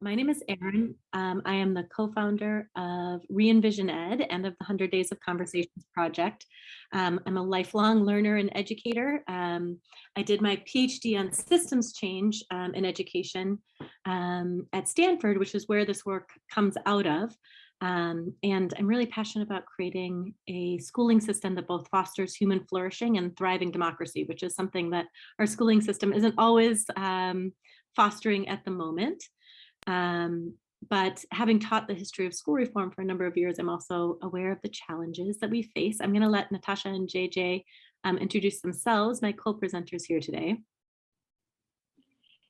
My name is Erin. I am the co-founder of Re-Envision Ed and of the 100 Days of Conversations project. I'm a lifelong learner and educator. I did my PhD on systems change in education at Stanford, which is where this work comes out of. And I'm really passionate about creating a schooling system that both fosters human flourishing and thriving democracy, which is something that our schooling system isn't always fostering at the moment. But having taught the history of school reform for a number of years, I'm also aware of the challenges that we face. I'm going to let Natasha and JJ introduce themselves, my co-presenters here today.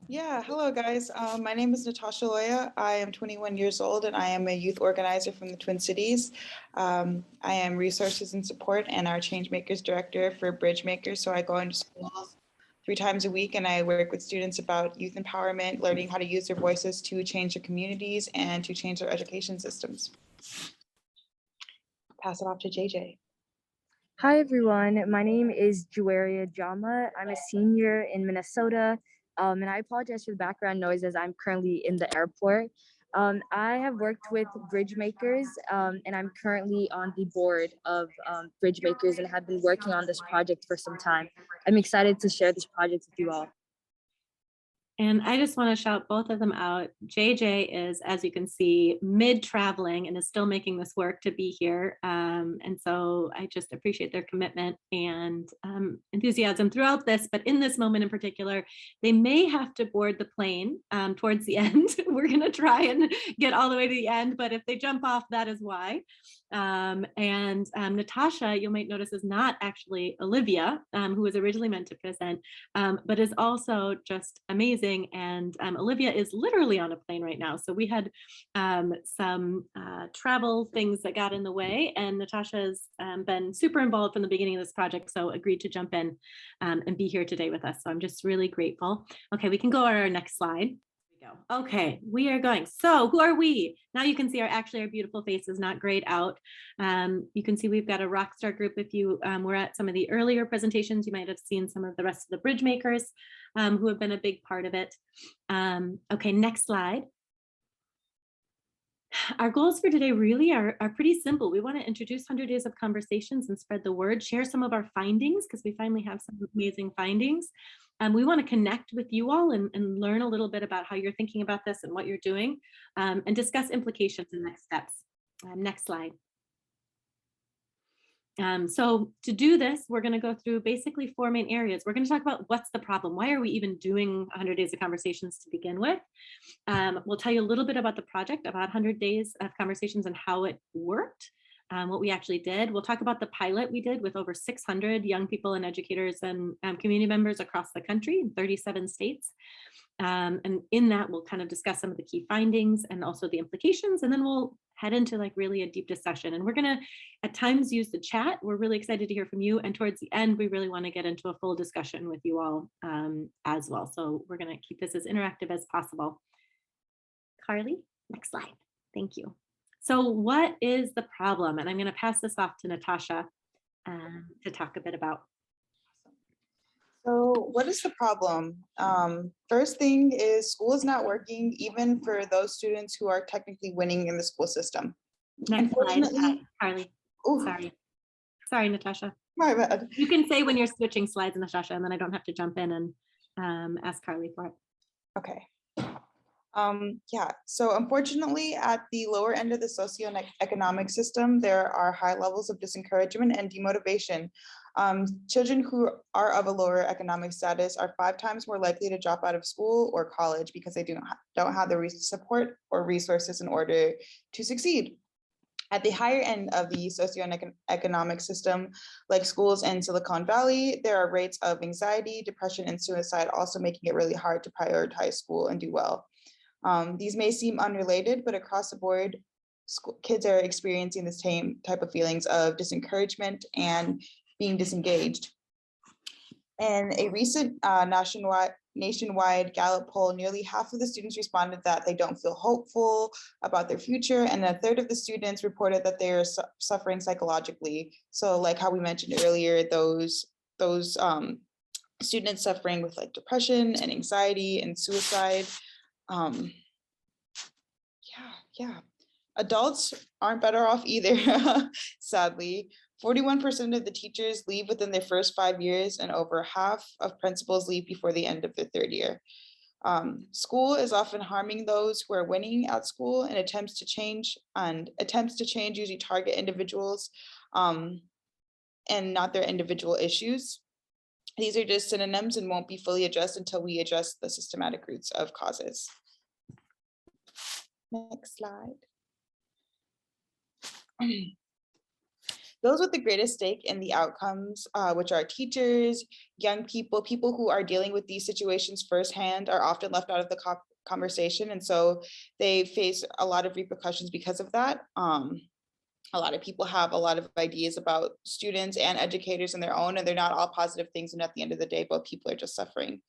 Yeah, hello guys. My name is Natasha Loya. I am 21 years old and I am a youth organizer from the Twin Cities. I am resources and support and our change makers director for Bridge Makers. So I go into schools 3 times a week and I work with students about youth empowerment, learning how to use their voices to change their communities and to change their education systems. Pass it off to JJ. Hi everyone, my name is Jawaria Jamma. I'm a senior in Minnesota, and I apologize for the background noise as I'm currently in the airport. I have worked with Bridge Makers, and I'm currently on the board of Bridge Makers and have been working on this project for some time. I'm excited to share this project with you all. And I just want to shout both of them out. JJ is, as you can see, mid-traveling and is still making this work to be here. And so I just appreciate their commitment and enthusiasm throughout this. But in this moment in particular, they may have to board the plane towards the end. We're going to try and get all the way to the end. But if they jump off, that is why. Natasha, you might notice, is not actually Olivia, who was originally meant to present, but is also just amazing. And Olivia is literally on a plane right now. So we had some travel things that got in the way, and Natasha has been super involved from the beginning of this project, so agreed to jump in and be here today with us. So I'm just really grateful. Okay, we can go on our next slide. Okay, we are going. So who are we? Now you can see our beautiful faces, not grayed out. You can see we've got a rock star group. If you were at some of the earlier presentations, you might have seen some of the rest of the bridge makers who have been a big part of it. Okay, next slide. Our goals for today really are pretty simple. We want to introduce 100 Days of Conversations and spread the word, share some of our findings, because we finally have some amazing findings. We want to connect with you all and learn a little bit about how you're thinking about this and what you're doing, and discuss implications and next steps. Next slide. So to do this, we're going to go through basically 4 main areas. We're going to talk about what's the problem. Why are we even doing 100 Days of Conversations to begin with? We'll tell you a little bit about the project, about 100 Days of Conversations and how it worked. What we actually did. We'll talk about the pilot we did with over 600 young people and educators and community members across the country in 37 states. And in that, we'll kind of discuss some of the key findings and also the implications, and then we'll head into like really a deep discussion. And we're going to at times use the chat. We're really excited to hear from you. And towards the end, we really want to get into a full discussion with you all as well. So we're going to keep this as interactive as possible. Carly, next slide. Thank you. So what is the problem? And I'm going to pass this off to Natasha to talk a bit about. So what is the problem? First thing is school is not working, even for those students who are technically winning in the school system. Next slide, Carly. Ooh. Sorry, Natasha. My bad. You can say when you're switching slides, Natasha, and then I don't have to jump in and ask Carly for it. Okay. Yeah, so unfortunately, at the lower end of the socioeconomic system, there are high levels of disencouragement and demotivation. Children who are of a lower economic status are 5 times more likely to drop out of school or college because they don't have the support or resources in order to succeed. At the higher end of the socioeconomic system, like schools in Silicon Valley, there are rates of anxiety, depression, and suicide, also making it really hard to prioritize school and do well. These may seem unrelated, but across the board, kids are experiencing the same type of feelings of disencouragement and being disengaged. In a recent nationwide Gallup poll, nearly half of the students responded that they don't feel hopeful about their future, and 1/3 of the students reported that they are suffering psychologically. So like how we mentioned earlier, those students suffering with like depression and anxiety and suicide. Yeah, adults aren't better off either, sadly. 41% of the teachers leave within their first 5 years, and over half of principals leave before the end of their third year. School is often harming those who are winning at school, and attempts to change usually target individuals and not their individual issues. These are just synonyms and won't be fully addressed until we address the systematic roots of causes. Next slide. Those with the greatest stake in the outcomes, which are teachers, young people, people who are dealing with these situations firsthand, are often left out of the conversation. And so they face a lot of repercussions because of that. A lot of people have a lot of ideas about students and educators in their own, and they're not all positive things. And at the end of the day, both people are just suffering.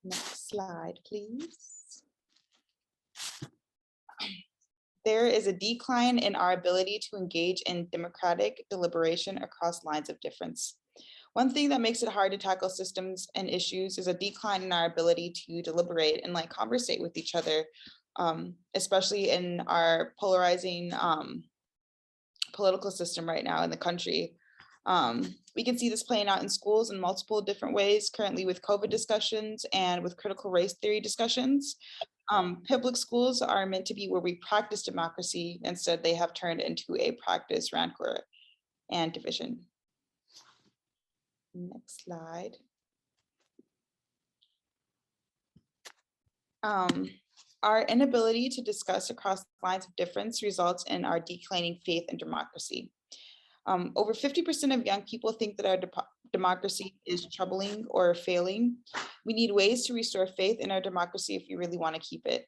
Next slide, please. There is a decline in our ability to engage in democratic deliberation across lines of difference. One thing that makes it hard to tackle systems and issues is a decline in our ability to deliberate and conversate with each other, especially in our polarizing political system right now in the country. We can see this playing out in schools in multiple different ways, currently with COVID discussions and with critical race theory discussions. Public schools are meant to be where we practice democracy. Instead, they have turned into a practice, rancor, and division. Next slide. Our inability to discuss across lines of difference results in our declining faith in democracy. Over 50% of young people think that our democracy is troubling or failing. We need ways to restore faith in our democracy if we really want to keep it.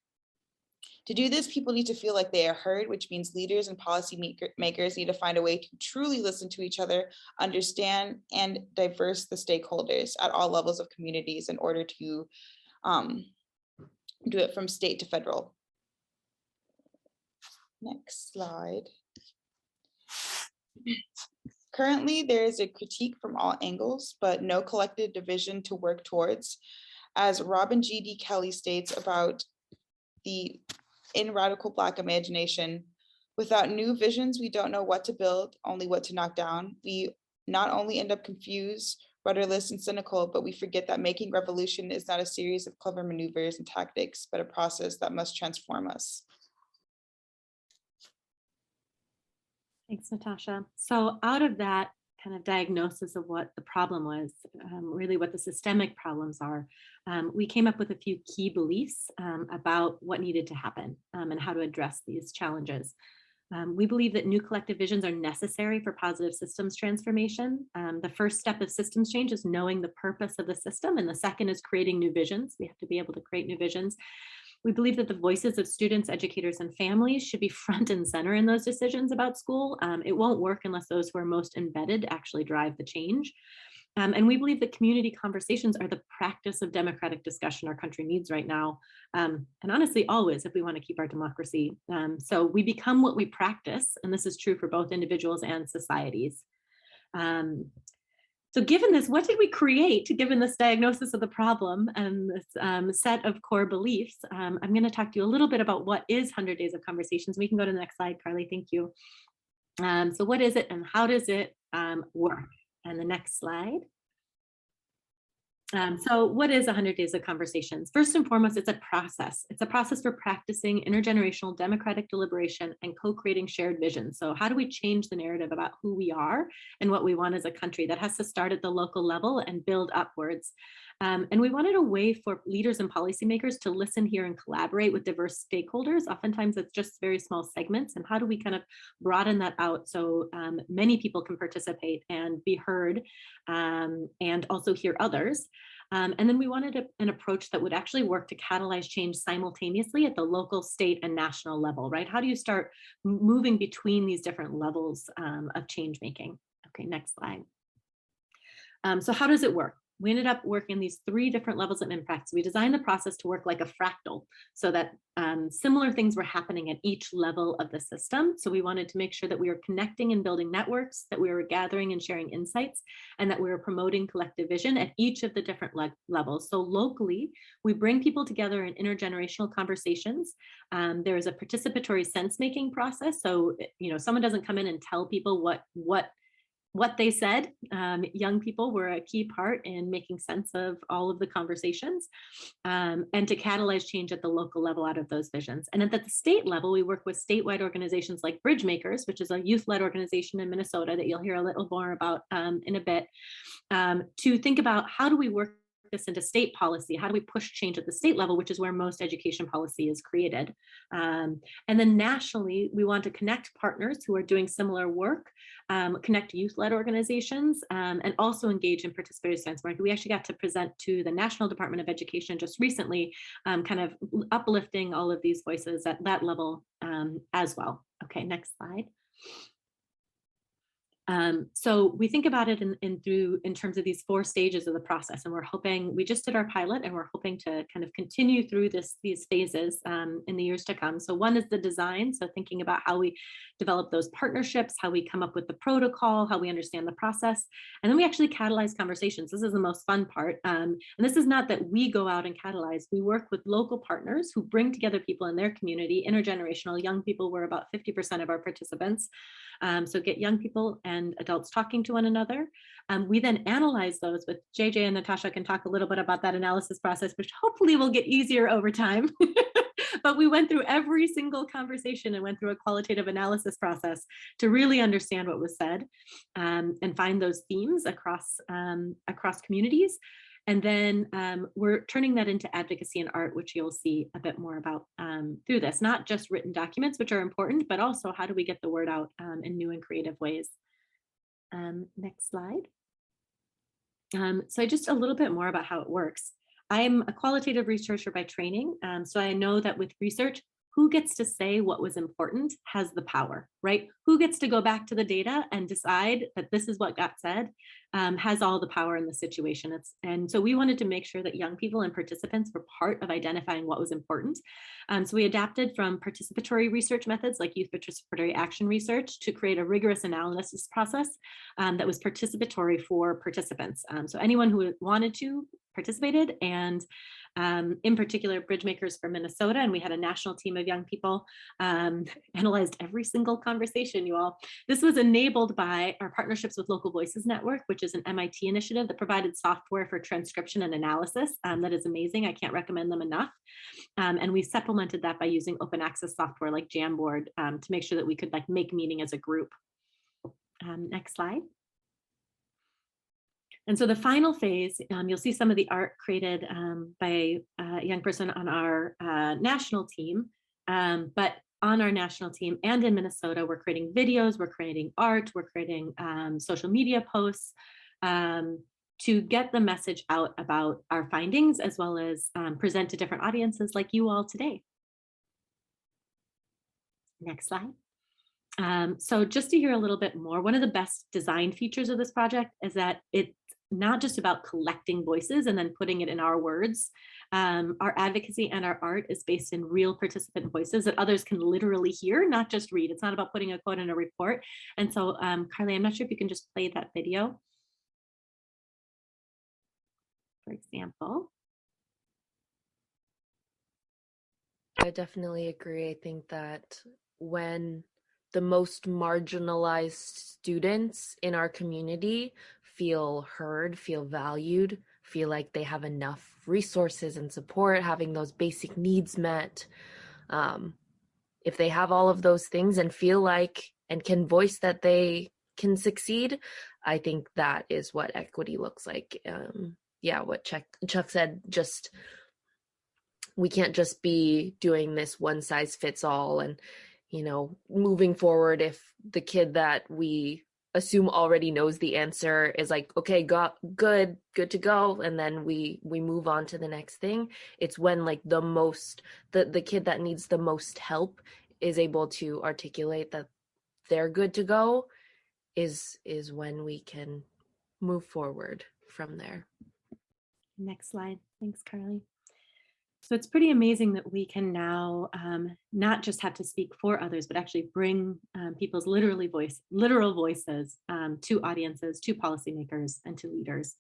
To do this, people need to feel like they are heard, which means leaders and policy makers need to find a way to truly listen to each other, understand, and diverse the stakeholders at all levels of communities in order to do it from state to federal. Next slide. Currently, there is a critique from all angles, but no collective division to work towards. As Robin G.D. Kelly states about in Radical Black Imagination, without new visions, we don't know what to build, only what to knock down. We not only end up confused, rudderless, and cynical, but we forget that making revolution is not a series of clever maneuvers and tactics, but a process that must transform us. Thanks, Natasha. So out of that kind of diagnosis of what the problem was, really what the systemic problems are, we came up with a few key beliefs about what needed to happen and how to address these challenges. We believe that new collective visions are necessary for positive systems transformation. The first step of systems change is knowing the purpose of the system, and the second is creating new visions. We have to be able to create new visions. We believe that the voices of students, educators, and families should be front and center in those decisions about school. It won't work unless those who are most embedded actually drive the change. And we believe that community conversations are the practice of democratic discussion our country needs right now. And honestly, always, if we want to keep our democracy. So we become what we practice, and this is true for both individuals and societies. So given this, what did we create given this diagnosis of the problem and this set of core beliefs? I'm going to talk to you a little bit about what is 100 Days of Conversations. We can go to the next slide, Carly, thank you. So what is it and how does it work? And the next slide. So what is 100 Days of Conversations? First and foremost, it's a process. It's a process for practicing intergenerational democratic deliberation and co-creating shared vision. So how do we change the narrative about who we are and what we want as a country? That has to start at the local level and build upwards. And we wanted a way for leaders and policymakers to listen, hear, and collaborate with diverse stakeholders. Oftentimes it's just very small segments. And how do we kind of broaden that out so many people can participate and be heard and also hear others? And then we wanted an approach that would actually work to catalyze change simultaneously at the local, state, and national level, right? How do you start moving between these different levels of change making? Okay, next slide. So how does it work? we ended up working these 3 different levels of impact. So we designed the process to work like a fractal so that similar things were happening at each level of the system. So we wanted to make sure that we were connecting and building networks, that we were gathering and sharing insights, and that we were promoting collective vision at each of the different levels. So locally, we bring people together in intergenerational conversations. There is a participatory sense-making process. So, someone doesn't come in and tell people what they said. Young people were a key part in making sense of all of the conversations, and to catalyze change at the local level out of those visions. And at the state level, we work with statewide organizations like Bridgemakers, which is a youth-led organization in Minnesota that you'll hear a little more about in a bit, to think about how do we work this into state policy? How do we push change at the state level, which is where most education policy is created? And then nationally, we want to connect partners who are doing similar work, connect youth-led organizations, and also engage in participatory science market. We actually got to present to the National Department of Education just recently, kind of uplifting all of these voices at that level as well. Okay, next slide. So we think about it in terms of these 4 stages of the process, and we're hoping, we just did our pilot, and we're hoping to kind of continue through these phases in the years to come. So one is the design, so thinking about how we develop those partnerships, how we come up with the protocol, how we understand the process, and then we actually catalyze conversations. This is the most fun part, and this is not that we go out and catalyze. We work with local partners who bring together people in their community, intergenerational. Young people were about 50% of our participants. So get young people and adults talking to one another. We then analyze those, with JJ and Natasha can talk a little bit about that analysis process, which hopefully will get easier over time. But we went through every single conversation and went through a qualitative analysis process to really understand what was said, and find those themes across communities. And then we're turning that into advocacy and art, which you'll see a bit more about through this, not just written documents, which are important, but also how do we get the word out in new and creative ways. Next slide. So just a little bit more about how it works. I'm a qualitative researcher by training, so I know that with research, who gets to say what was important has the power, right? Who gets to go back to the data and decide that this is what got said, has all the power in the situation. And so we wanted to make sure that young people and participants were part of identifying what was important. So we adapted from participatory research methods like youth participatory action research to create a rigorous analysis process that was participatory for participants. So anyone who wanted to participated, and in particular Bridgemakers for Minnesota, and we had a national team of young people, analyzed every single conversation, you all. This was enabled by our partnerships with Local Voices Network, which is an MIT initiative that provided software for transcription and analysis. That is amazing. I can't recommend them enough. And we supplemented that by using open access software like Jamboard to make sure that we could make meaning as a group. Next slide. And so the final phase, you'll see some of the art created by a young person on our national team, but on our national team and in Minnesota, we're creating videos, we're creating art, we're creating social media posts to get the message out about our findings, as well as present to different audiences like you all today. Next slide. So just to hear a little bit more, one of the best design features of this project is that it's not just about collecting voices and then putting it in our words. Our advocacy and our art is based in real participant voices that others can literally hear, not just read. It's not about putting a quote in a report. And so, Carly, I'm not sure if you can just play that video, for example. I definitely agree. I think that when the most marginalized students in our community feel heard, feel valued, feel like they have enough resources and support, having those basic needs met, if they have all of those things and feel like and can voice that they can succeed, I think that is what equity looks like. Yeah, what Chuck said, just we can't just be doing this one size fits all and, you know, moving forward if the kid that we assume already knows the answer is like, okay, good to go, and then we move on to the next thing. It's when like the kid that needs the most help is able to articulate that they're good to go, is when we can move forward from there. Next slide. Thanks, Carly. So it's pretty amazing that we can now not just have to speak for others, but actually bring people's literal voices to audiences, to policymakers, and to leaders.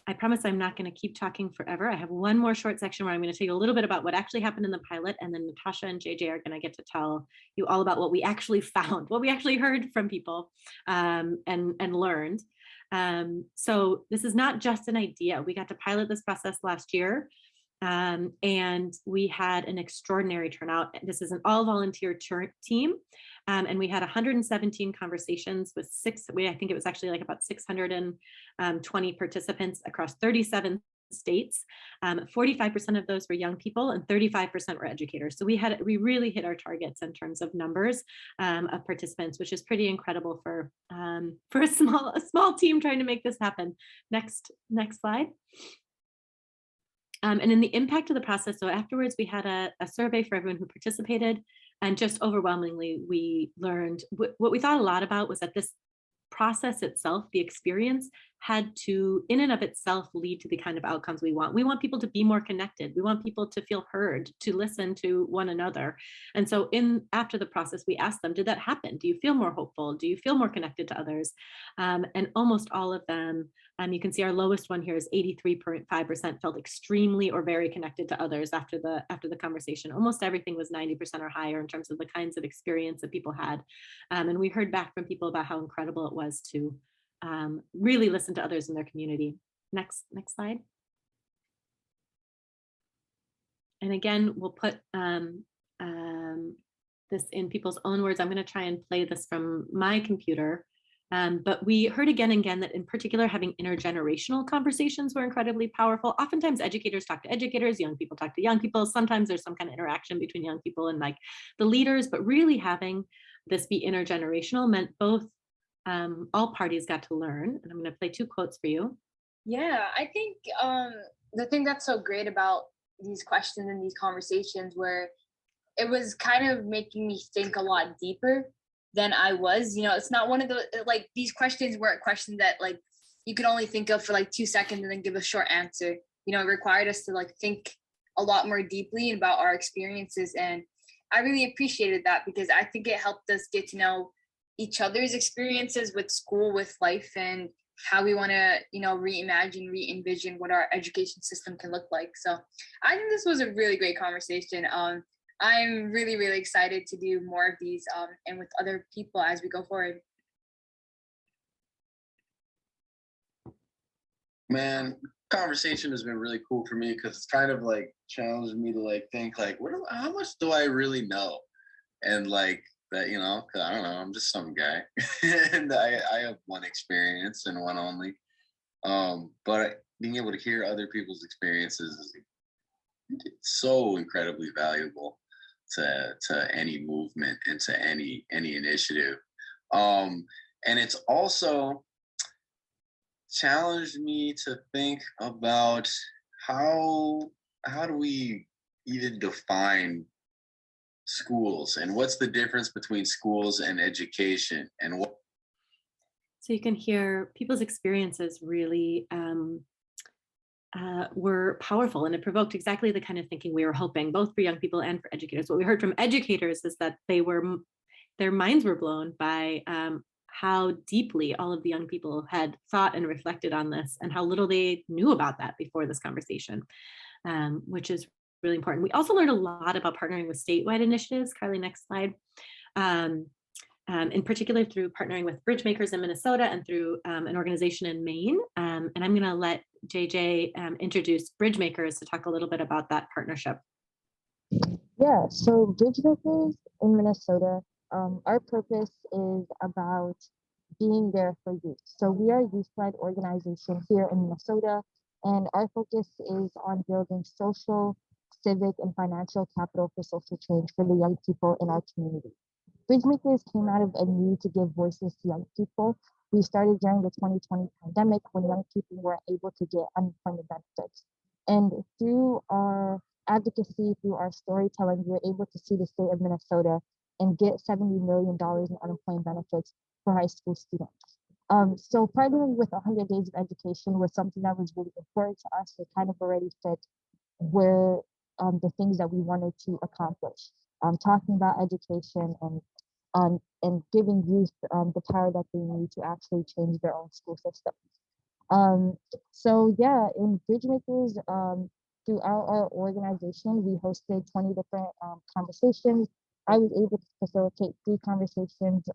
I promise I'm not going to keep talking forever. I have one more short section where I'm going to tell you a little bit about what actually happened in the pilot, and then Natasha and JJ are going to get to tell you all about what we actually found, what we actually heard from people and learned. So this is not just an idea. We got to pilot this process last year. And we had an extraordinary turnout. This is an all volunteer team. And we had 117 conversations with I think it was actually like about 620 participants across 37 states. 45% of those were young people and 35% were educators. So we really hit our targets in terms of numbers of participants, which is pretty incredible for a small team trying to make this happen. Next slide. And in the impact of the process, so afterwards we had a survey for everyone who participated, and just overwhelmingly we learned what we thought a lot about was that this process itself, the experience, had to in and of itself lead to the kind of outcomes we want. We want people to be more connected. We want people to feel heard, to listen to one another. And so after the process, we asked them, did that happen? Do you feel more hopeful? Do you feel more connected to others? And almost all of them, you can see our lowest one here is 83.5% felt extremely or very connected to others after the conversation. Almost everything was 90% or higher in terms of the kinds of experience that people had. And we heard back from people about how incredible it was to really listen to others in their community. Next slide. And again, we'll put this in people's own words. I'm going to try and play this from my computer. But we heard again and again that in particular, having intergenerational conversations were incredibly powerful. Oftentimes educators talk to educators, young people talk to young people. Sometimes there's some kind of interaction between young people and like the leaders, but really having this be intergenerational meant both all parties got to learn. And I'm going to play 2 quotes for you. Yeah, I think the thing that's so great about these questions and these conversations where it was kind of making me think a lot deeper than I was. It's not one of the, like, these questions weren't questions that like you could only think of for like 2 seconds and then give a short answer. It required us to like think a lot more deeply about our experiences. And I really appreciated that because I think it helped us get to know each other's experiences with school, with life, and how we want to, reimagine, re-envision what our education system can look like. So I think this was a really great conversation. I'm really, really excited to do more of these and with other people as we go forward. Man, conversation has been really cool for me because it's kind of like challenged me to like think like, how much do I really know? And like that, because I don't know, I'm just some guy and I have one experience and one only. But being able to hear other people's experiences is so incredibly valuable to any movement and to any initiative. And it's also challenged me to think about how do we even define schools and what's the difference between schools and education and what. So you can hear people's experiences really were powerful, and it provoked exactly the kind of thinking we were hoping, both for young people and for educators. What we heard from educators is that their minds were blown by how deeply all of the young people had thought and reflected on this and how little they knew about that before this conversation, which is really important. We also learned a lot about partnering with statewide initiatives. Carly, next slide. In particular through partnering with Bridgemakers in Minnesota and through an organization in Maine. And I'm going to let JJ introduce Bridgemakers to talk a little bit about that partnership. Yeah, so Bridgemakers in Minnesota, our purpose is about being there for youth. So we are a youth-led organization here in Minnesota, and our focus is on building social, civic, and financial capital for social change for the young people in our community. Bridgemakers came out of a need to give voices to young people. We started during the 2020 pandemic when young people weren't able to get unemployment benefits. And through our advocacy, through our storytelling, we were able to see the state of Minnesota and get $70 million in unemployment benefits for high school students. So partnering with 100 Days of Education was something that was really important to us. It kind of already fit where the things that we wanted to accomplish. Talking about education and giving youth the power that they need to actually change their own school system. So yeah, in Bridgemakers, throughout our organization, we hosted 20 different conversations. I was able to facilitate 3 conversations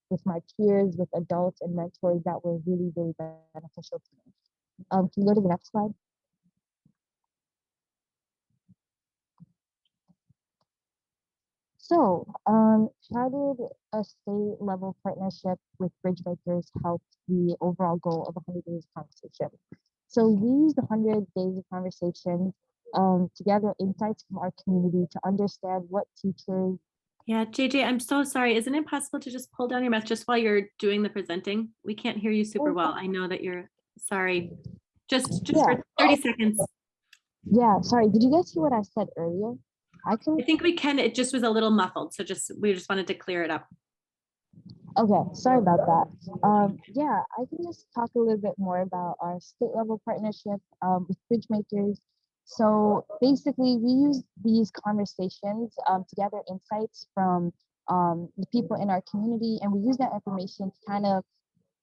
with my peers, with adults and mentors that were really, really beneficial to me. Can you go to the next slide? So, how did a state level partnership with Bridgemakers help the overall goal of 100 Days of Conversation? So, we used 100 Days of Conversation to gather insights from our community to understand what teachers. Yeah, JJ, I'm so sorry. Isn't it possible to just pull down your mouth just while you're doing the presenting? We can't hear you super well. I know that you're sorry. Just Yeah, for 30 seconds. yeah, sorry. Did you guys see what I said earlier? I can. I think we can. It just was a little muffled. So we just wanted to clear it up. Okay, sorry about that. Yeah, I can just talk a little bit more about our state level partnership with Bridgemakers. So basically, we use these conversations to gather insights from the people in our community, and we use that information to kind of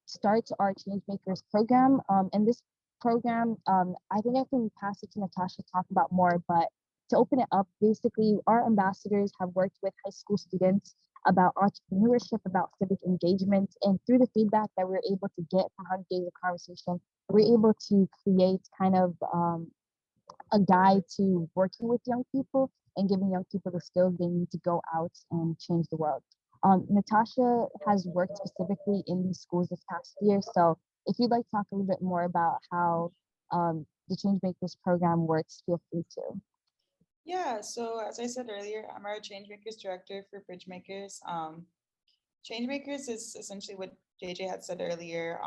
start our Changemakers program. And this program, I think I can pass it to Natasha to talk about more, but to open it up, basically, our ambassadors have worked with high school students about entrepreneurship, about civic engagement, and through the feedback that we're able to get from 100 Days of Conversation, we're able to create kind of a guide to working with young people and giving young people the skills they need to go out and change the world. Natasha has worked specifically in these schools this past year. So if you'd like to talk a little bit more about how the Changemakers program works, feel free to. Yeah, so as I said earlier, I'm our Changemakers director for Bridgemakers. Changemakers is essentially what JJ had said earlier.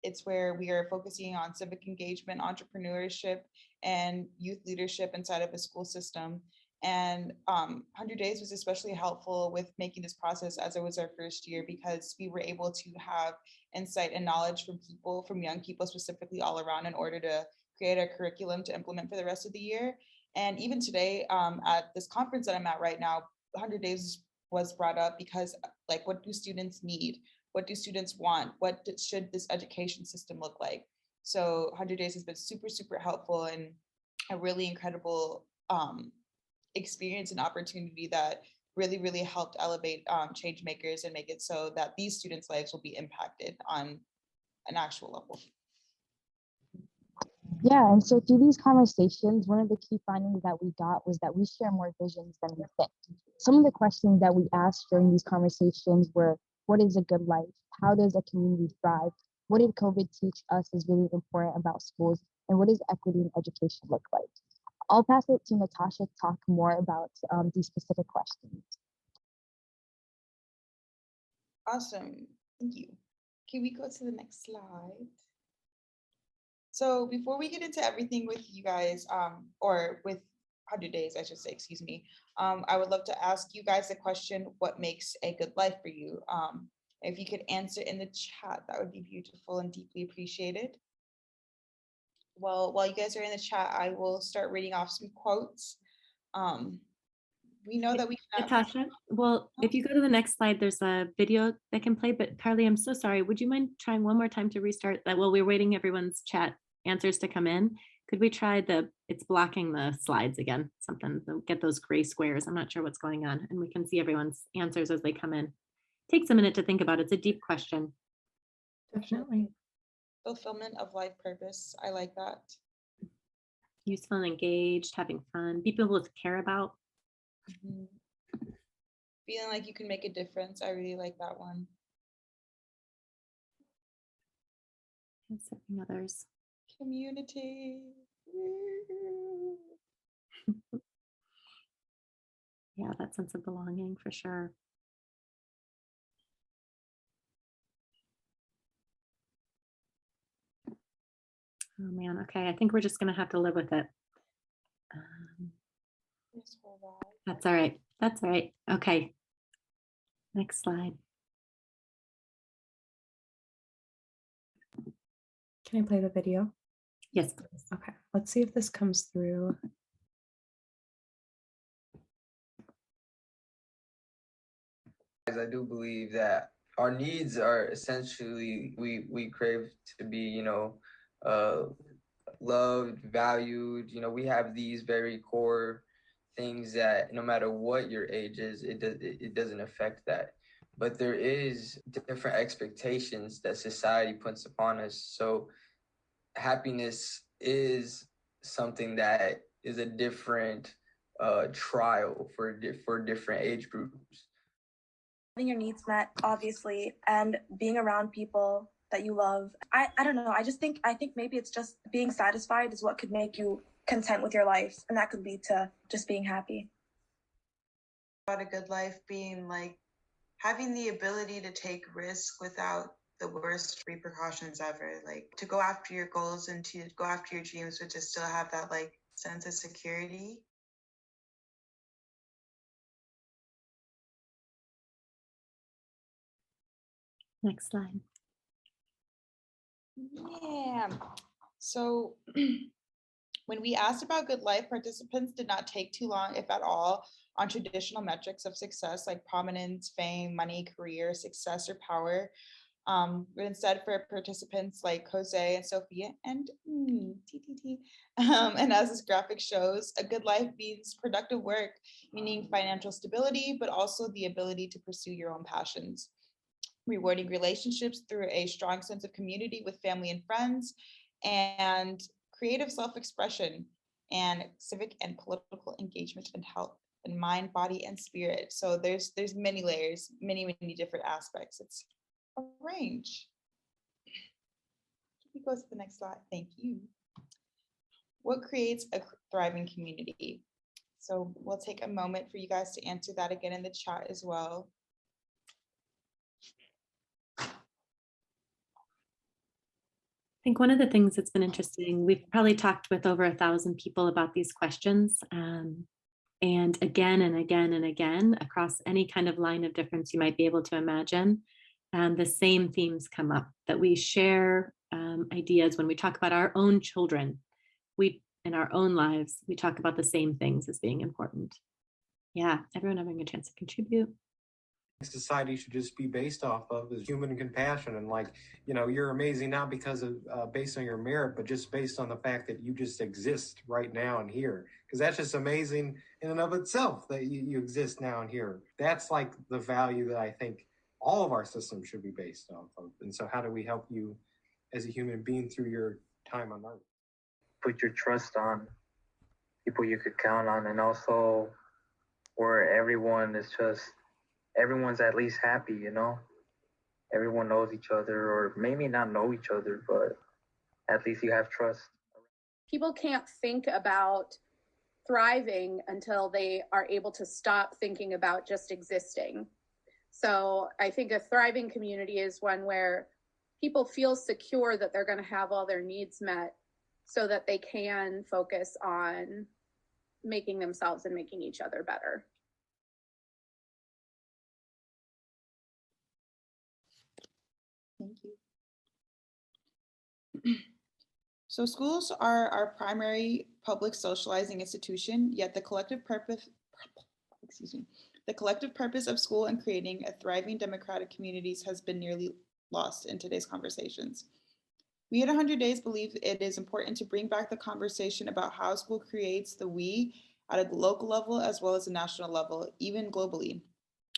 It's where we are focusing on civic engagement, entrepreneurship, and youth leadership inside of a school system. And 100 Days was especially helpful with making this process as it was our first year because we were able to have insight and knowledge from people, from young people specifically all around in order to create a curriculum to implement for the rest of the year. And even today at this conference that I'm at right now, 100 Days was brought up because like, what do students need? What do students want? What should this education system look like? So 100 Days has been super, super helpful and a really incredible experience and opportunity that really, really helped elevate change makers and make it so that these students' lives will be impacted on an actual level. Yeah, and so through these conversations, one of the key findings that we got was that we share more visions than we think. Some of the questions that we asked during these conversations were, what is a good life? How does a community thrive? What did COVID teach us is really important about schools? And what does equity in education look like? I'll pass it to Natasha to talk more about these specific questions. Awesome, thank you. Can we go to the next slide? So before we get into everything with you guys, or with 100 Days, I should say, excuse me, I would love to ask you guys the question, what makes a good life for you? If you could answer in the chat, that would be beautiful and deeply appreciated. Well, while you guys are in the chat, I will start reading off some quotes. We know that we have— Natasha, well, if you go to the next slide, there's a video that can play, but Carly, I'm so sorry. Would you mind trying one more time to restart that while we're waiting everyone's chat answers to come in? Could we try it's blocking the slides again, something, get those gray squares. I'm not sure what's going on, and we can see everyone's answers as they come in. Takes a minute to think about. It's a deep question. Definitely. Fulfillment of life purpose. I like that. Useful and engaged, having fun, be people to care about. Mm-hmm. Feeling like you can make a difference. I really like that one. And serving others. Community. Yeah, that sense of belonging for sure. Oh man, okay, I think we're just gonna have to live with it. That's all right. That's all right. Okay. Next slide. Can I play the video? Yes, please. Okay, let's see if this comes through. I do believe that our needs are essentially we crave to be, loved, valued. We have these very core things that no matter what your age is, it doesn't affect that. But there is different expectations that society puts upon us. So happiness is something that is a different trial for different age groups. Having your needs met, obviously, and being around people that you love. I don't know. I think maybe it's just being satisfied is what could make you content with your life, and that could lead to just being happy. About a good life being like having the ability to take risk without the worst repercussions ever, like to go after your goals and to go after your dreams, but to still have that like sense of security. Next slide. Yeah. So when we asked about good life, participants did not take too long, if at all, on traditional metrics of success like prominence, fame, money, career, success, or power. But instead, for participants like Jose and Sophia and and as this graphic shows, a good life means productive work, meaning financial stability, but also the ability to pursue your own passions. Rewarding relationships through a strong sense of community with family and friends, and creative self-expression, and civic and political engagement and health and mind, body, and spirit. So there's many layers, many different aspects. It's a range. Can we go to the next slide? Thank you. What creates a thriving community? So we'll take a moment for you guys to answer that again in the chat as well. I think one of the things that's been interesting, we've probably talked with over 1,000 people about these questions, and again and again and again, across any kind of line of difference you might be able to imagine, the same themes come up, that we share ideas when we talk about our own children. We, in our own lives, we talk about the same things as being important. Yeah, everyone having a chance to contribute. Society should just be based off of is human compassion, and like, you're amazing not because of based on your merit, but just based on the fact that you just exist right now and here, because that's just amazing in and of itself that you exist now and here. That's like the value that I think all of our systems should be based off of. And so how do we help you as a human being through your time on earth? Put your trust on people you could count on, and also where everyone's at least happy, everyone knows each other, or maybe not know each other, but at least you have trust. People can't think about thriving until they are able to stop thinking about just existing. So I think a thriving community is one where people feel secure that they're going to have all their needs met so that they can focus on making themselves and making each other better. Thank you. So schools are our primary public socializing institution, yet the collective purpose of school in creating a thriving democratic communities has been nearly lost in today's conversations. We at 100 Days believe it is important to bring back the conversation about how school creates the we at a local level as well as a national level, even globally.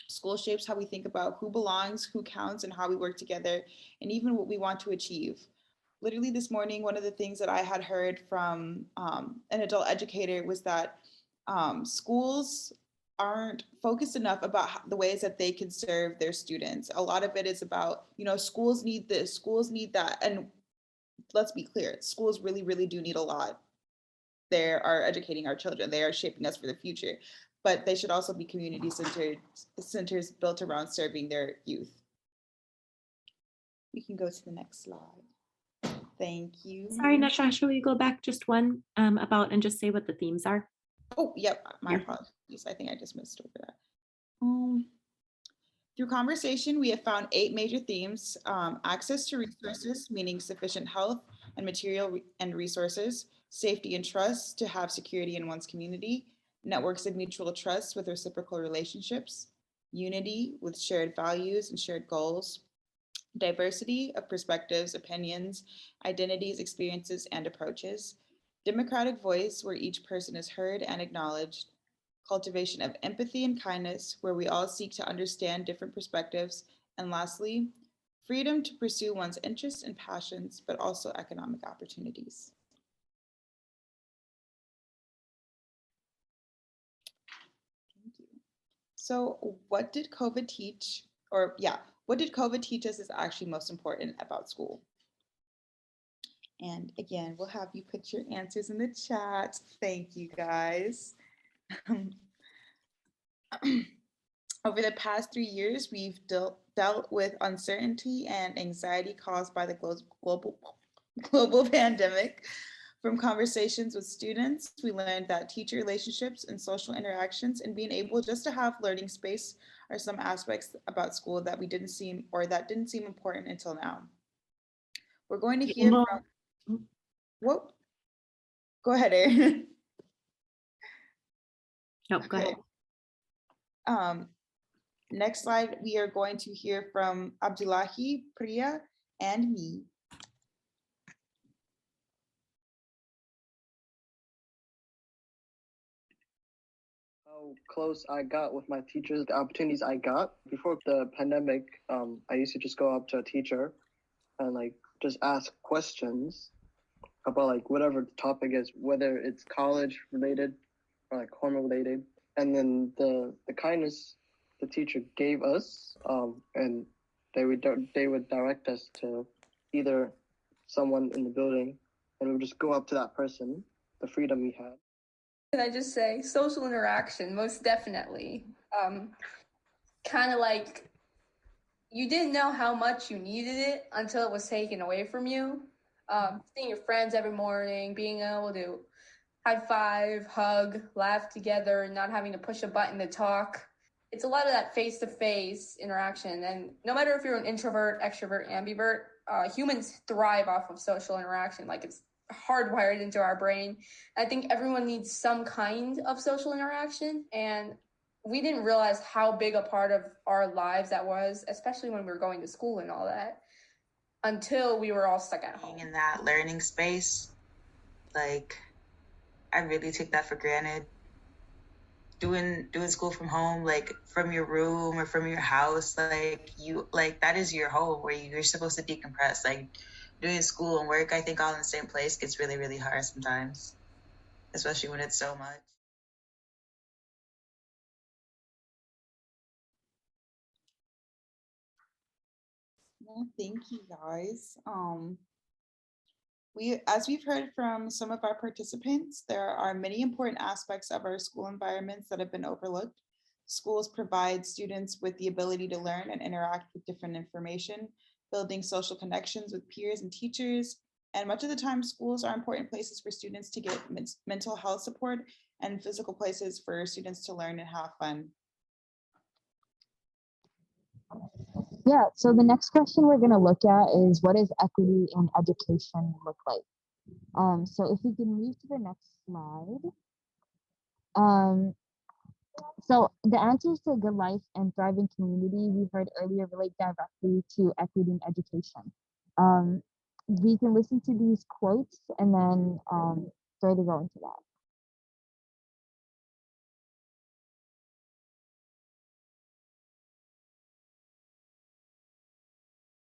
School shapes how we think about who belongs, who counts, and how we work together, and even what we want to achieve. Literally this morning, one of the things that I had heard from an adult educator was that schools aren't focused enough about the ways that they can serve their students. A lot of it is about, schools need this, schools need that. And let's be clear, schools really do need a lot. They are educating our children. They are shaping us for the future. But they should also be community centers built around serving their youth. We can go to the next slide. Thank you. Sorry, Natasha, will you go back just one about and just say what the themes are? Oh, yep, my apologies. I think I just missed over that. Through conversation, we have found 8 major themes: access to resources, meaning sufficient health, and material and resources, safety and trust to have security in one's community, networks of mutual trust with reciprocal relationships, unity with shared values and shared goals, diversity of perspectives, opinions, identities, experiences, and approaches, democratic voice where each person is heard and acknowledged, cultivation of empathy and kindness where we all seek to understand different perspectives, and lastly, freedom to pursue one's interests and passions, but also economic opportunities. Thank you. So what did COVID teach, what did COVID teach us is actually most important about school? And again, we'll have you put your answers in the chat. Thank you, guys. Over the past 3 years, we've dealt with uncertainty and anxiety caused by the global pandemic. From conversations with students, we learned that teacher relationships and social interactions and being able just to have learning space are some aspects about school that didn't seem important until now. We're going to hear from, whoa, go ahead, Erin. No, go ahead. Next slide, we are going to hear from Abdullahi, Priya, and me. How close I got with my teachers, the opportunities I got. Before the pandemic, I used to just go up to a teacher and like just ask questions about like whatever the topic is, whether it's college related or like hormone related. And then the kindness the teacher gave us, and they would direct us to either someone in the building, and we would just go up to that person, the freedom we had. Can I just say social interaction, most definitely. Kind of like you didn't know how much you needed it until it was taken away from you. Seeing your friends every morning, being able to high five, hug, laugh together, not having to push a button to talk. It's a lot of that face-to-face interaction. And no matter if you're an introvert, extrovert, ambivert, humans thrive off of social interaction. Like it's hardwired into our brain. I think everyone needs some kind of social interaction. And we didn't realize how big a part of our lives that was, especially when we were going to school and all that, until we were all stuck at home. In that learning space, like I really took that for granted. Doing school from home, like from your room or from your house, like that is your home where you're supposed to decompress. Like doing school and work, I think all in the same place gets really, really hard sometimes, especially when it's so much. Well, thank you, guys. As we've heard from some of our participants, there are many important aspects of our school environments that have been overlooked. Schools provide students with the ability to learn and interact with different information, building social connections with peers and teachers. And much of the time, schools are important places for students to get mental health support and physical places for students to learn and have fun. Yeah, so the next question we're going to look at is, what does equity in education look like? So if we can move to the next slide. So the answers to a good life and thriving community we heard earlier relate directly to equity in education. We can listen to these quotes and then further go into that.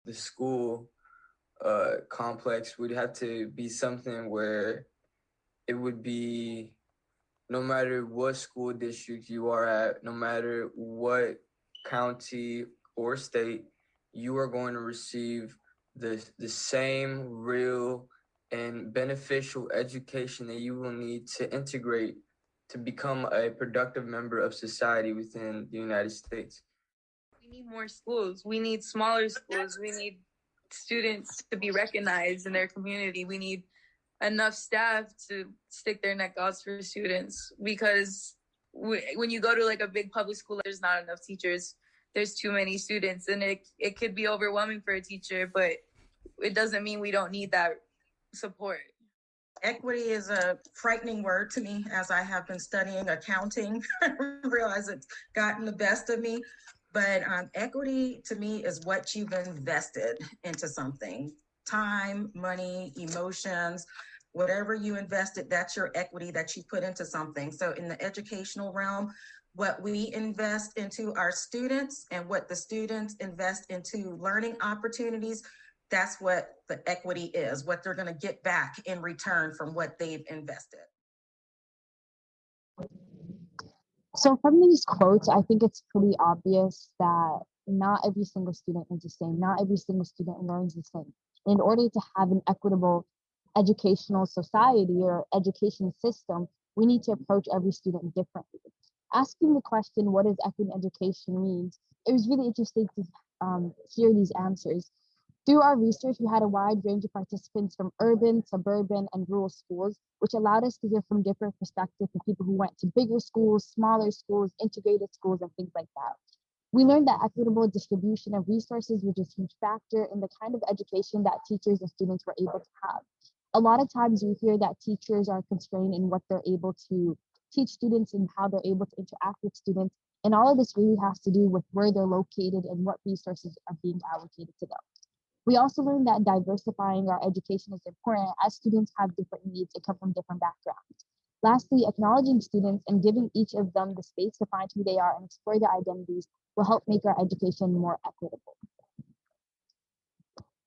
The school complex would have to be something where it would be, no matter what school district you are at, no matter what county or state, you are going to receive the same real and beneficial education that you will need to integrate to become a productive member of society within the United States. We need more schools. We need smaller schools. We need students to be recognized in their community. We need enough staff to stick their neck out for students, because when you go to like a big public school, there's not enough teachers. There's too many students, and it could be overwhelming for a teacher, but it doesn't mean we don't need that support. Equity is a frightening word to me as I have been studying accounting. I realize it's gotten the best of me, but equity to me is what you've invested into something. Time, money, emotions, whatever you invested, that's your equity that you put into something. So in the educational realm, what we invest into our students and what the students invest into learning opportunities, that's what the equity is, what they're going to get back in return from what they've invested. So from these quotes, I think it's pretty obvious that not every single student is the same. Not every single student learns the same. In order to have an equitable educational society or education system, we need to approach every student differently. Asking the question, what does equity in education mean? It was really interesting to hear these answers. Through our research, we had a wide range of participants from urban, suburban, and rural schools, which allowed us to hear from different perspectives from people who went to bigger schools, smaller schools, integrated schools, and things like that. We learned that equitable distribution of resources was a huge factor in the kind of education that teachers and students were able to have. A lot of times we hear that teachers are constrained in what they're able to teach students and how they're able to interact with students. And all of this really has to do with where they're located and what resources are being allocated to them. We also learned that diversifying our education is important as students have different needs and come from different backgrounds. Lastly, acknowledging students and giving each of them the space to find who they are and explore their identities will help make our education more equitable.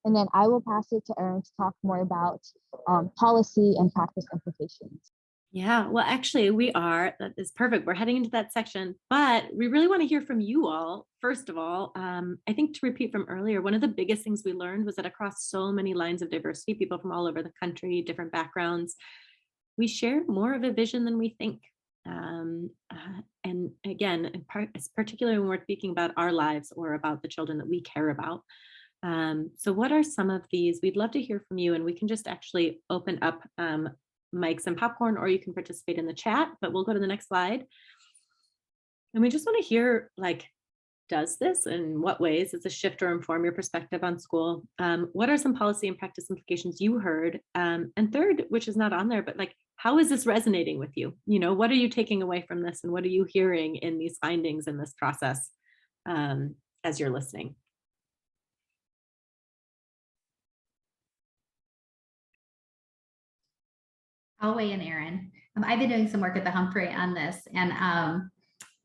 And then I will pass it to Erin to talk more about policy and practice implications. Yeah, well, actually, that is perfect. We're heading into that section, but we really want to hear from you all. First of all, I think to repeat from earlier, one of the biggest things we learned was that across so many lines of diversity, people from all over the country, different backgrounds, we share more of a vision than we think. And again, particularly when we're speaking about our lives or about the children that we care about. So what are some of these? We'd love to hear from you, and we can just actually open up mics and popcorn, or you can participate in the chat, but we'll go to the next slide. And we just want to hear, does this, in what ways does this shift or inform your perspective on school? What are some policy and practice implications you heard? And third, which is not on there, but how is this resonating with you? What are you taking away from this, and what are you hearing in these findings in this process as you're listening? I'll weigh in, Erin. I've been doing some work at the Humphrey on this, and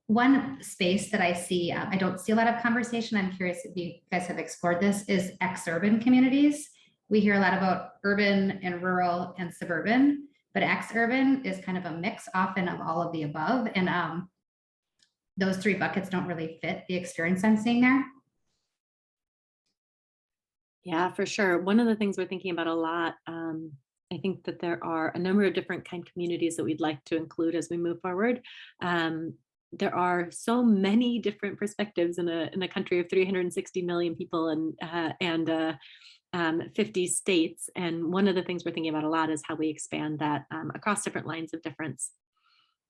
one space that I see, I don't see a lot of conversation, I'm curious if you guys have explored this, is ex-urban communities. We hear a lot about urban and rural and suburban, but ex-urban is kind of a mix often of all of the above, and those three buckets don't really fit the experience I'm seeing there. Yeah, for sure. One of the things we're thinking about a lot, I think that there are a number of different kind of communities that we'd like to include as we move forward. There are so many different perspectives in a country of 360 million people and 50 states. And one of the things we're thinking about a lot is how we expand that across different lines of difference.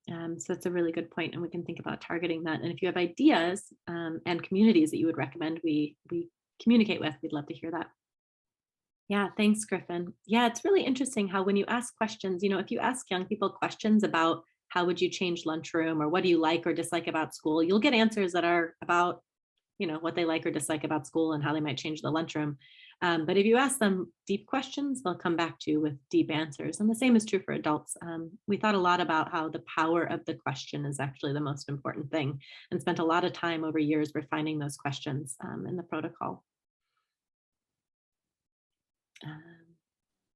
So it's a really good point, and we can think about targeting that. And if you have ideas and communities that you would recommend we communicate with, we'd love to hear that. Yeah, thanks, Griffin. Yeah, it's really interesting how when you ask questions, if you ask young people questions about how would you change lunchroom or what do you like or dislike about school, you'll get answers that are about, what they like or dislike about school and how they might change the lunchroom. But if you ask them deep questions, they'll come back to you with deep answers. And the same is true for adults. We thought a lot about how the power of the question is actually the most important thing, and spent a lot of time over years refining those questions in the protocol.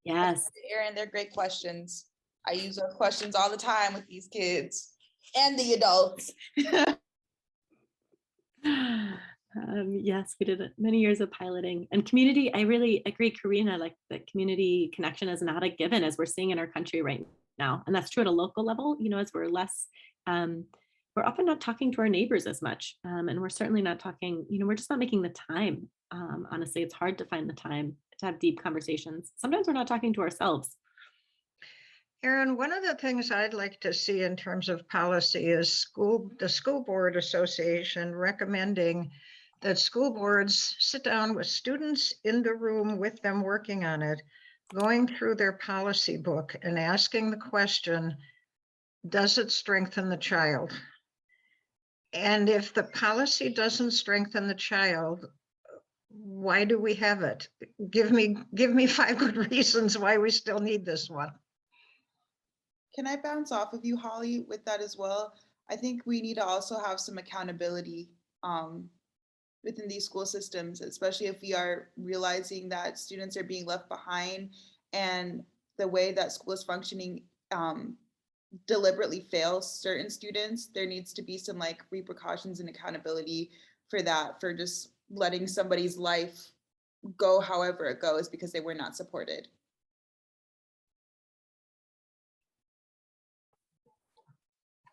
Yes. Erin, they're great questions. I use those questions all the time with these kids and the adults. Yes, we did many years of piloting. And community, I really agree, Karina, that community connection is not a given as we're seeing in our country right now. And that's true at a local level, as we're less, we're often not talking to our neighbors as much. And we're certainly not talking, we're just not making the time. Honestly, it's hard to find the time to have deep conversations. Sometimes we're not talking to ourselves. Erin, one of the things I'd like to see in terms of policy is the School Board Association recommending that school boards sit down with students in the room with them working on it going through their policy book and asking the question, does it strengthen the child? And if the policy doesn't strengthen the child, why do we have it? Give me 5 good reasons why we still need this one. Can I bounce off of you, Holly, with that as well? I think we need to also have some accountability within these school systems, especially if we are realizing that students are being left behind and the way that school is functioning deliberately fails certain students. There needs to be some like repercussions and accountability for that, for just letting somebody's life go however it goes because they were not supported.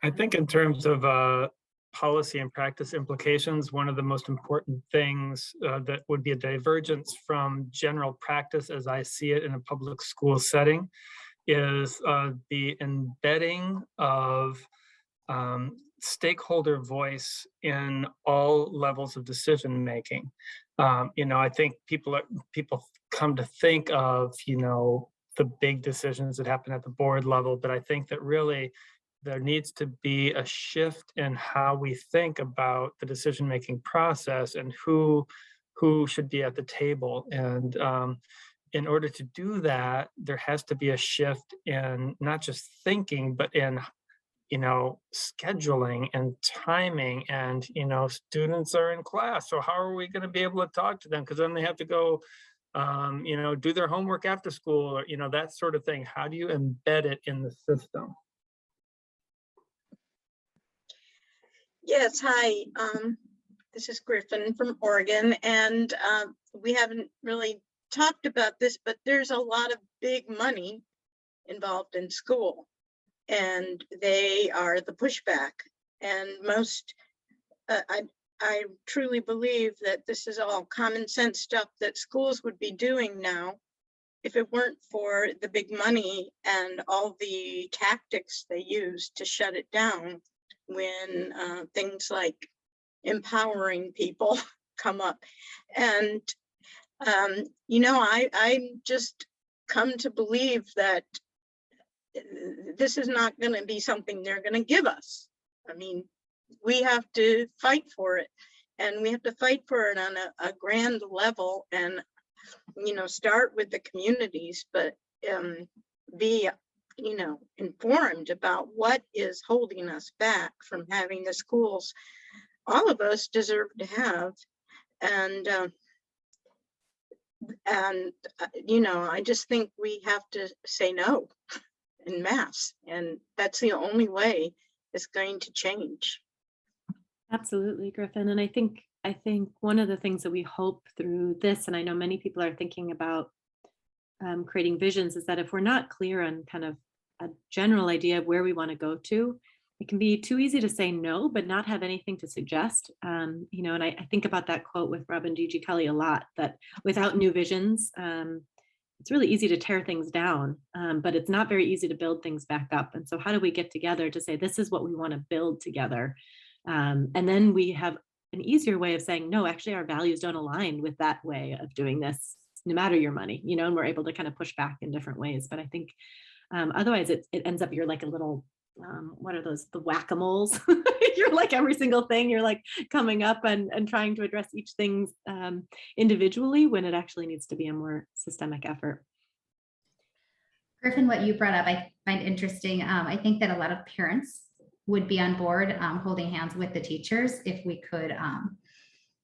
I think in terms of policy and practice implications, one of the most important things that would be a divergence from general practice as I see it in a public school setting is the embedding of stakeholder voice in all levels of decision making. I think people come to think of, the big decisions that happen at the board level, but I think that really there needs to be a shift in how we think about the decision-making process and who should be at the table. And in order to do that, there has to be a shift in not just thinking, but in scheduling and timing. And students are in class, so how are we going to be able to talk to them? Because then they have to go do their homework after school, or that sort of thing. How do you embed it in the system? Yes, hi. This is Griffin from Oregon, and we haven't really talked about this, but there's a lot of big money involved in school, and they are the pushback. And most, I truly believe that this is all common sense stuff that schools would be doing now if it weren't for the big money and all the tactics they use to shut it down when things like empowering people come up. And I just come to believe that this is not going to be something they're going to give us. I mean, we have to fight for it, and we have to fight for it on a grand level, and start with the communities, but be informed about what is holding us back from having the schools all of us deserve to have. And I just think we have to say no en masse, and that's the only way it's going to change. Absolutely, Griffin. And I think one of the things that we hope through this, and I know many people are thinking about creating visions, is that if we're not clear on kind of a general idea of where we want to go to, it can be too easy to say no, but not have anything to suggest. And I think about that quote with Robin D.G. Kelley a lot, that without new visions, it's really easy to tear things down, but it's not very easy to build things back up. And so how do we get together to say, this is what we want to build together? And then we have an easier way of saying, no, actually our values don't align with that way of doing this, no matter your money, and we're able to kind of push back in different ways. But I think otherwise it ends up, you're like a little, what are those, the whack-a-moles? You're like every single thing, you're like coming up and trying to address each thing individually, when it actually needs to be a more systemic effort. Griffin, what you brought up, I find interesting. I think that a lot of parents would be on board holding hands with the teachers if we could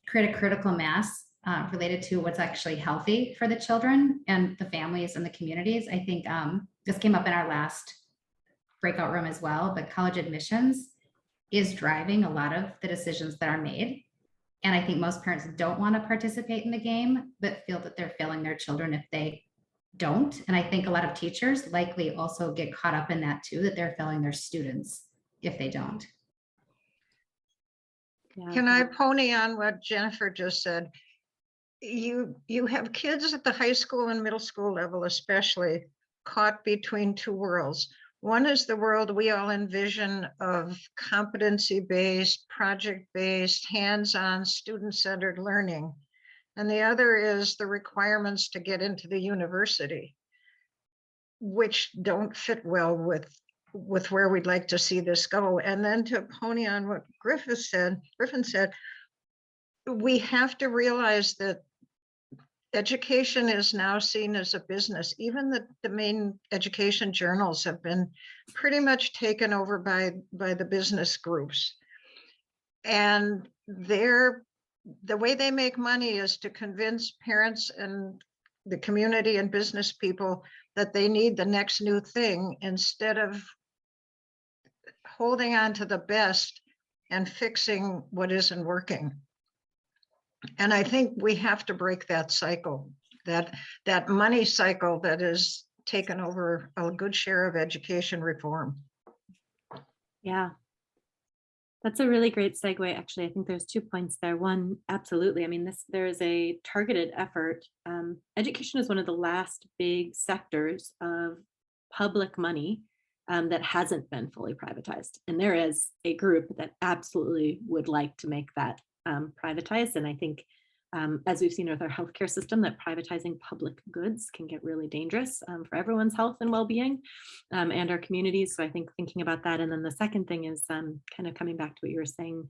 create a critical mass related to what's actually healthy for the children and the families and the communities. I think this came up in our last breakout room as well, but college admissions is driving a lot of the decisions that are made. And I think most parents don't want to participate in the game, but feel that they're failing their children if they don't. And I think a lot of teachers likely also get caught up in that too, that they're failing their students if they don't. Yeah. Can I pony on what Jennifer just said? You have kids at the high school and middle school level, especially, caught between two worlds. One is the world we all envision of competency-based, project-based, hands-on, student-centered learning. And the other is the requirements to get into the university. which don't fit well with where we'd like to see this go. And then to pony on what Griffin said, we have to realize that education is now seen as a business. Even the main education journals have been pretty much taken over by the business groups. And the way they make money is to convince parents and the community and business people that they need the next new thing instead of holding on to the best and fixing what isn't working. And I think we have to break that cycle, that money cycle that has taken over a good share of education reform. Yeah, that's a really great segue. Actually, I think there's 2 points there. One, absolutely. I mean, there is a targeted effort. Education is one of the last big sectors of public money that hasn't been fully privatized. And there is a group that absolutely would like to make that privatized. And I think, as we've seen with our healthcare system, that privatizing public goods can get really dangerous for everyone's health and well-being and our communities. So I think thinking about that. And then the second thing is kind of coming back to what you were saying,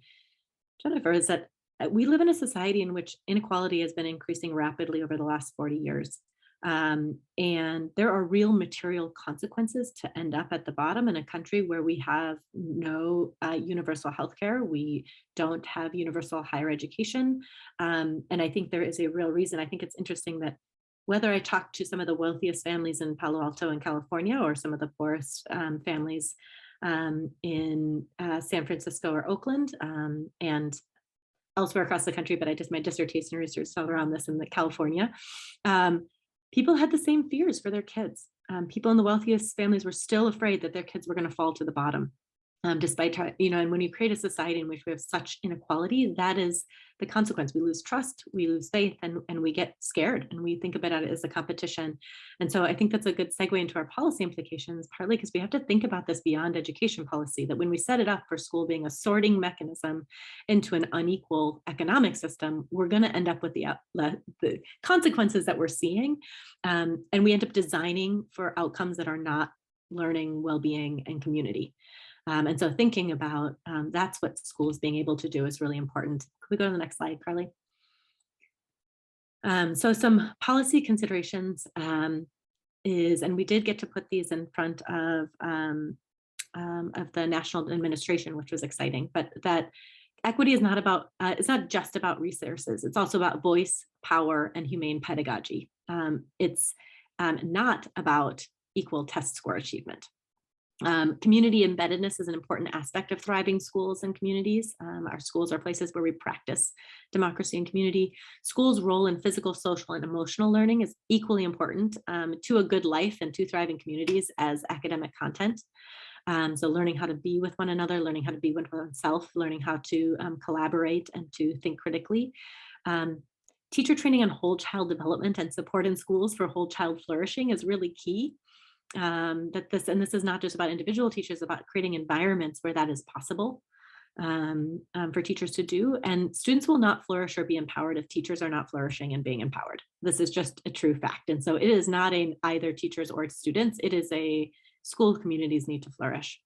Jennifer, is that we live in a society in which inequality has been increasing rapidly over the last 40 years. And there are real material consequences to end up at the bottom in a country where we have no universal healthcare, we don't have universal higher education. And I think there is a real reason. I think it's interesting that whether I talk to some of the wealthiest families in Palo Alto in California or some of the poorest families in San Francisco or Oakland and elsewhere across the country, but I did my dissertation research all around this in California. People had the same fears for their kids. People in the wealthiest families were still afraid that their kids were going to fall to the bottom, despite, and when you create a society in which we have such inequality, that is the consequence. We lose trust, we lose faith, and we get scared, and we think about it as a competition. And so I think that's a good segue into our policy implications, partly because we have to think about this beyond education policy, that when we set it up for school being a sorting mechanism into an unequal economic system, we're going to end up with the consequences that we're seeing. And we end up designing for outcomes that are not learning, well-being, and community. And so thinking about that's what schools being able to do is really important. Could we go to the next slide, Carly? So some policy considerations is, and we did get to put these in front of the national administration, which was exciting, but that equity is not about, it's not just about resources. It's also about voice, power, and humane pedagogy. It's not about equal test score achievement. Community embeddedness is an important aspect of thriving schools and communities. Our schools are places where we practice democracy and community. Schools' role in physical, social, and emotional learning is equally important to a good life and to thriving communities as academic content. So learning how to be with one another, learning how to be with oneself, learning how to collaborate and to think critically. Teacher training on whole child development and support in schools for whole child flourishing is really key. This is not just about individual teachers, about creating environments where that is possible for teachers to do. And students will not flourish or be empowered if teachers are not flourishing and being empowered. This is just a true fact. And so it is not either teachers or students, it is a school communities need to flourish.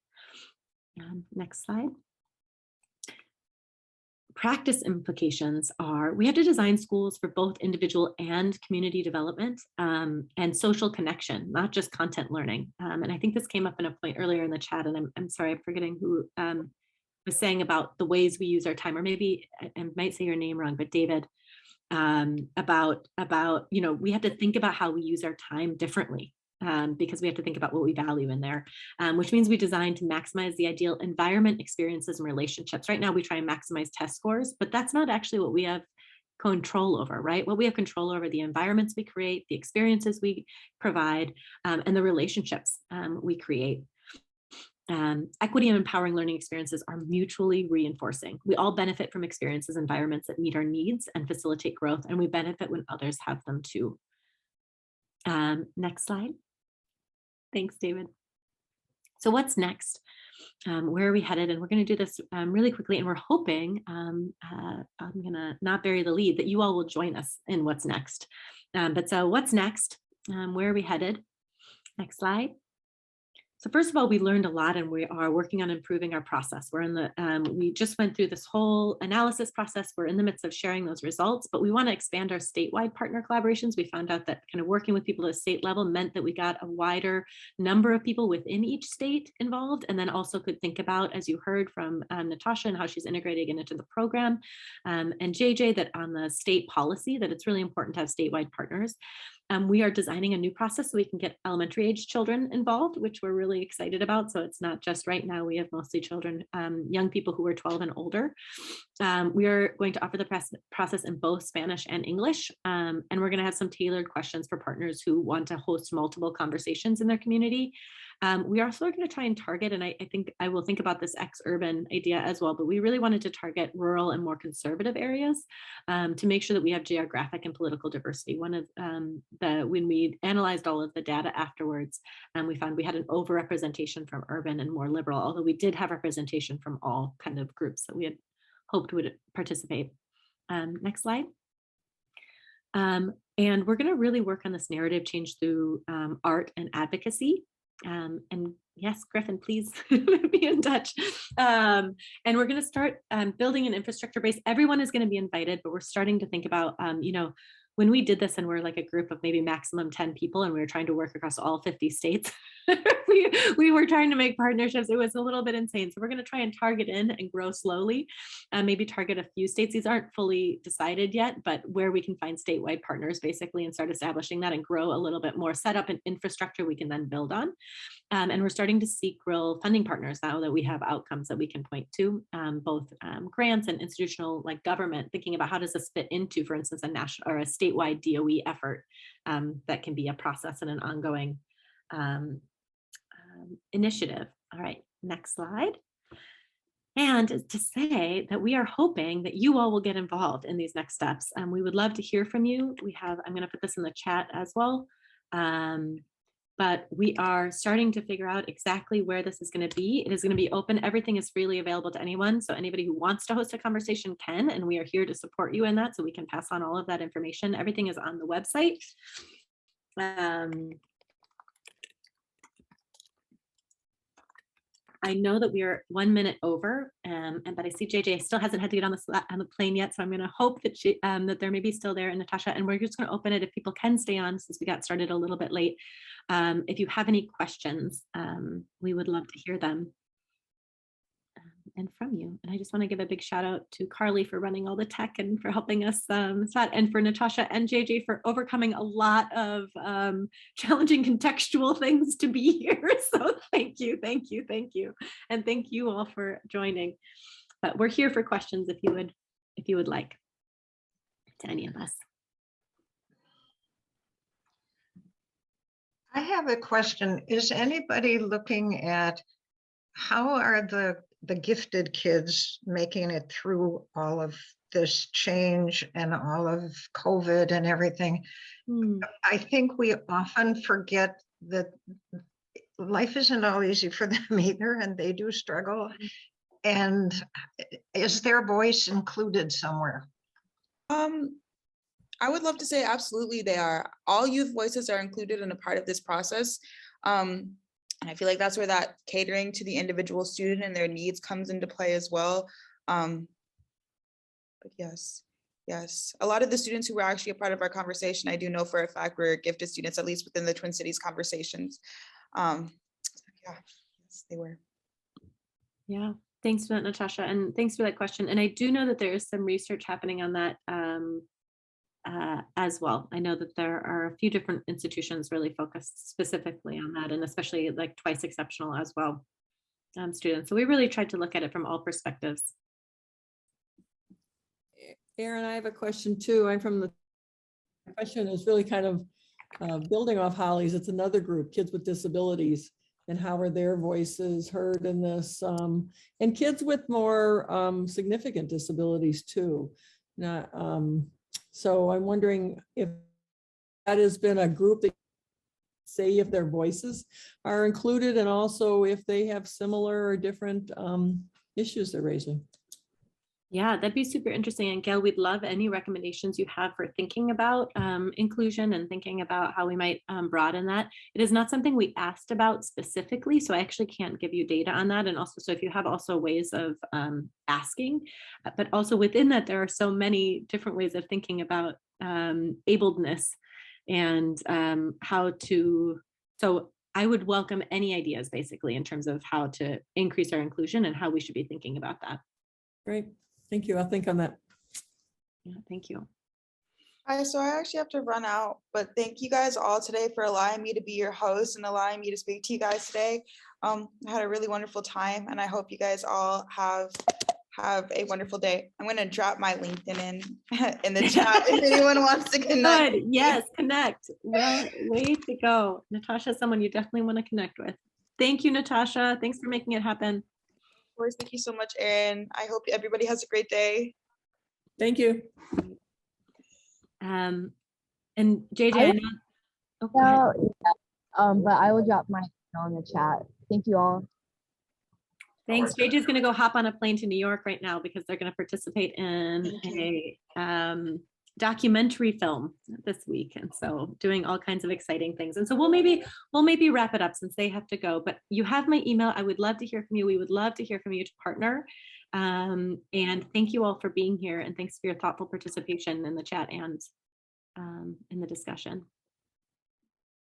Next slide. Practice implications are, we have to design schools for both individual and community development and social connection, not just content learning. And I think this came up in a point earlier in the chat, and I'm sorry, I'm forgetting who was saying about the ways we use our time, or maybe I might say your name wrong, but David, about we have to think about how we use our time differently. Because we have to think about what we value in there, which means we design to maximize the ideal environment, experiences, and relationships. Right now, we try and maximize test scores, but that's not actually what we have control over, right? What we have control over the environments we create, the experiences we provide, and the relationships we create. Equity and empowering learning experiences are mutually reinforcing. We all benefit from experiences, environments that meet our needs and facilitate growth, and we benefit when others have them too. Next slide. Thanks, David. So what's next? Where are we headed? And we're going to do this really quickly. And we're hoping, I'm going to not bury the lead, that you all will join us in what's next. But so what's next? Where are we headed? Next slide. So first of all, we learned a lot and we are working on improving our process. We're in the, we just went through this whole analysis process. We're in the midst of sharing those results, but we want to expand our statewide partner collaborations. We found out that kind of working with people at a state level meant that we got a wider number of people within each state involved, and then also could think about, as you heard from Natasha and how she's integrating it into the program, and JJ, that on the state policy, that it's really important to have statewide partners. We are designing a new process so we can get elementary age children involved, which we're really excited about. So it's not just right now, we have mostly children, young people who are 12 and older. We are going to offer the process in both Spanish and English. And we're going to have some tailored questions for partners who want to host multiple conversations in their community. We are also going to try and target, and I think I will think about this ex-urban idea as well, but we really wanted to target rural and more conservative areas to make sure that we have geographic and political diversity. One of when we analyzed all of the data afterwards, we found we had an overrepresentation from urban and more liberal, although we did have representation from all kind of groups that we had hoped would participate. Next slide. And we're going to really work on this narrative change through art and advocacy. And yes, Griffin, please be in touch. And we're going to start building an infrastructure base. Everyone is going to be invited, but we're starting to think about, you know, when we did this and we're like a group of maybe maximum 10 people and we were trying to work across all 50 states, we were trying to make partnerships. It was a little bit insane. So we're going to try and target in and grow slowly, maybe target a few states. These aren't fully decided yet, but where we can find statewide partners basically and start establishing that and grow a little bit more, set up an infrastructure we can then build on. And we're starting to seek real funding partners now that we have outcomes that we can point to, both grants and institutional like government, thinking about how does this fit into, for instance, a national or a statewide DOE effort that can be a process and an ongoing initiative. All right, next slide. And to say that we are hoping that you all will get involved in these next steps. We would love to hear from you. We have, I'm going to put this in the chat as well. But we are starting to figure out exactly where this is going to be. It is going to be open. Everything is freely available to anyone. So anybody who wants to host a conversation can, and we are here to support you in that. So we can pass on all of that information. Everything is on the website. I know that we are 1 minute over, but I see JJ still hasn't had to get on the plane yet, so I'm going to hope that that they're maybe still there, and Natasha, and we're just going to open it if people can stay on since we got started a little bit late. If you have any questions, we would love to hear them and from you. And I just want to give a big shout out to Carly for running all the tech and for helping us, and for Natasha and JJ for overcoming a lot of challenging contextual things to be here. So thank you. And thank you all for joining. But we're here for questions if you would like, to any of us. I have a question. Is anybody looking at how are the gifted kids making it through all of this change and all of COVID and everything? I think we often forget that life isn't all easy for them either, and they do struggle. And is their voice included somewhere? I would love to say absolutely they are. All youth voices are included in a part of this process. And I feel like that's where that catering to the individual student and their needs comes into play as well. But yes. A lot of the students who were actually a part of our conversation, I do know for a fact were gifted students, at least within the Twin Cities conversations. Yeah, yes, they were. Yeah, thanks for that, Natasha. And thanks for that question. And I do know that there is some research happening on that as well. I know that there are a few different institutions really focused specifically on that, and especially like twice exceptional as well students. So we really tried to look at it from all perspectives. Erin, I have a question too. I'm from the question is really kind of building off Holly's. It's another group, kids with disabilities, and how are their voices heard in this? And kids with more significant disabilities too. So I'm wondering if that has been a group that say if their voices are included, and also if they have similar or different issues they're raising. Yeah, that'd be super interesting. And Gail, we'd love any recommendations you have for thinking about inclusion and thinking about how we might broaden that. It is not something we asked about specifically, so I actually can't give you data on that. And also, so if you have also ways of asking, but also within that, there are so many different ways of thinking about abledness and how to, so I would welcome any ideas basically in terms of how to increase our inclusion and how we should be thinking about that. Great. Thank you. I'll think on that. Yeah, thank you. Hi, so I actually have to run out, but thank you guys all today for allowing me to be your host and allowing me to speak to you guys today. I had a really wonderful time, and I hope you guys all have a wonderful day. I'm going to drop my LinkedIn in the chat if anyone wants to connect. Good. Yes, connect. Well, way to go. Natasha is someone you definitely want to connect with. Thank you, Natasha. Thanks for making it happen. Of course, thank you so much, Erin. I hope everybody has a great day. Thank you. And JJ, I know. Oh, go ahead. But I will drop my email in the chat. Thank you all. Thanks. JJ's going to go hop on a plane to New York right now because they're going to participate in a documentary film this week, and so doing all kinds of exciting things. And so we'll maybe wrap it up since they have to go. But you have my email. I would love to hear from you. We would love to hear from you to partner. And thank you all for being here, and thanks for your thoughtful participation in the chat and in the discussion.